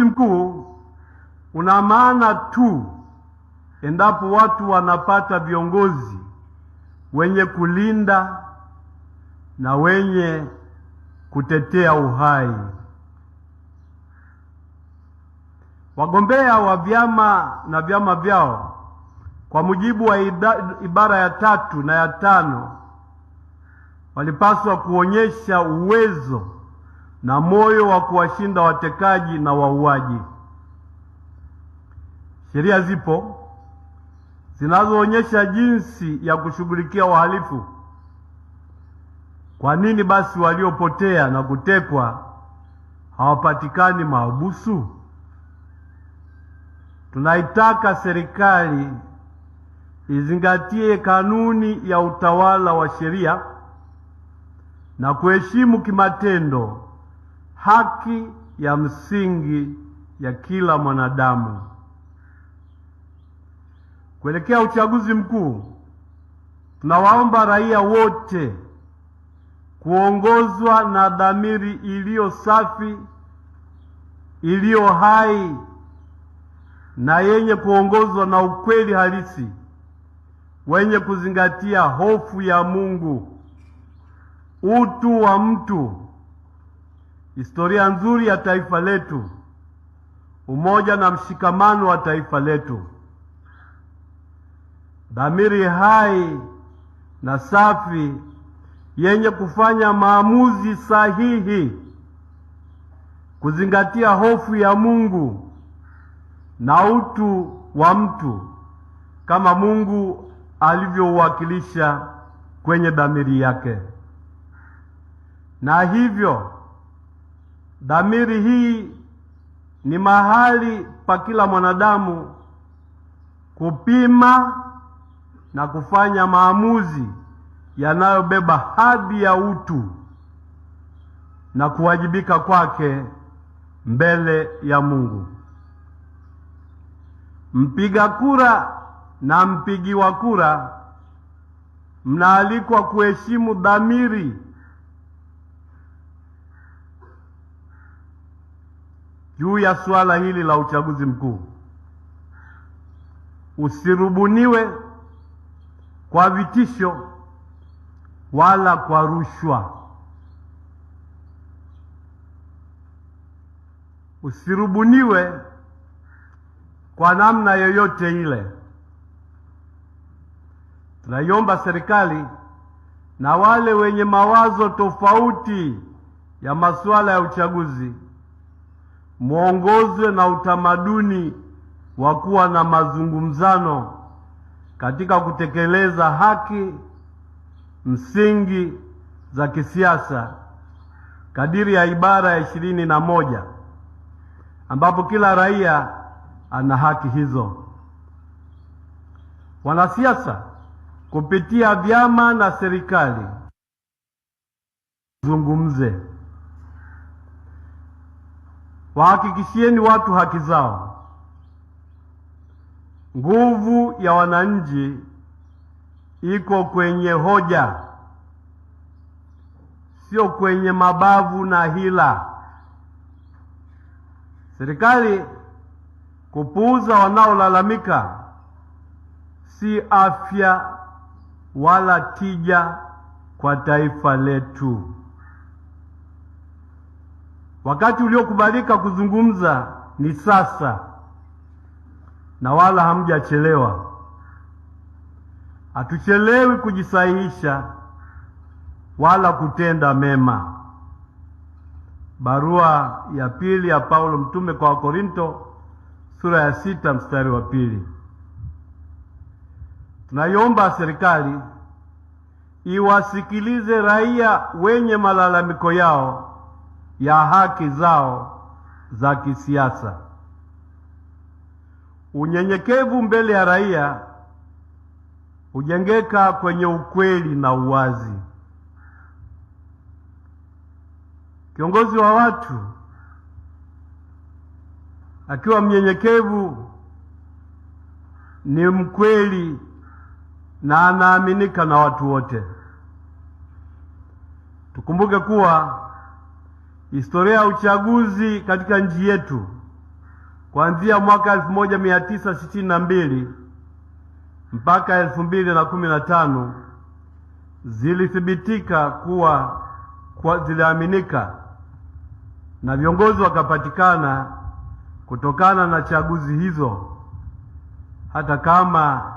mkuu una maana tu endapo watu wanapata viongozi wenye kulinda na wenye kutetea uhai. Wagombea wa vyama na vyama vyao kwa mujibu wa ibara ya 3 na ya 5 walipaswa kuonyesha uwezo na moyo wa kuwashinda watekaji na wauaji. Sheria zipo zinazoonyesha jinsi ya kushughulikia wahalifu. Kwa nini basi waliopotea na kutekwa hawapatikani mahabusu? Tunaitaka serikali izingatie kanuni ya utawala wa sheria na kuheshimu kimatendo haki ya msingi ya kila mwanadamu. Kuelekea uchaguzi mkuu, tunawaomba raia wote kuongozwa na dhamiri iliyo safi, iliyo hai na yenye kuongozwa na ukweli halisi, wenye kuzingatia hofu ya Mungu, utu wa mtu, historia nzuri ya taifa letu, umoja na mshikamano wa taifa letu. Dhamiri hai na safi yenye kufanya maamuzi sahihi, kuzingatia hofu ya Mungu na utu wa mtu kama Mungu alivyouwakilisha kwenye dhamiri yake. Na hivyo dhamiri hii ni mahali pa kila mwanadamu kupima na kufanya maamuzi yanayobeba hadhi ya utu na kuwajibika kwake mbele ya Mungu. Mpiga kura na mpigiwa kura mnaalikwa kuheshimu dhamiri juu ya suala hili la uchaguzi mkuu. Usirubuniwe kwa vitisho wala kwa rushwa. Usirubuniwe kwa namna yoyote ile. Tunaiomba serikali na wale wenye mawazo tofauti ya masuala ya uchaguzi muongozwe na utamaduni wa kuwa na mazungumzano katika kutekeleza haki msingi za kisiasa kadiri ya ibara ya 21 ambapo kila raia ana haki hizo. Wanasiasa kupitia vyama na serikali zungumze, wahakikishieni watu haki zao. Nguvu ya wananchi iko kwenye hoja, sio kwenye mabavu na hila. Serikali kupuuza wanaolalamika si afya wala tija kwa taifa letu. Wakati uliokubalika kuzungumza ni sasa, na wala hamjachelewa. Hatuchelewi kujisahihisha wala kutenda mema. Barua ya pili ya Paulo mtume kwa Wakorinto sura ya 6 mstari wa 2. Tunaiomba serikali iwasikilize raia wenye malalamiko yao ya haki zao za kisiasa. Unyenyekevu mbele ya raia hujengeka kwenye ukweli na uwazi. Kiongozi wa watu akiwa mnyenyekevu ni mkweli na anaaminika na watu wote. Tukumbuke kuwa historia ya uchaguzi katika nchi yetu kuanzia mwaka 1962 mpaka 2015 zilithibitika kuwa ziliaminika na viongozi wakapatikana kutokana na chaguzi hizo, hata kama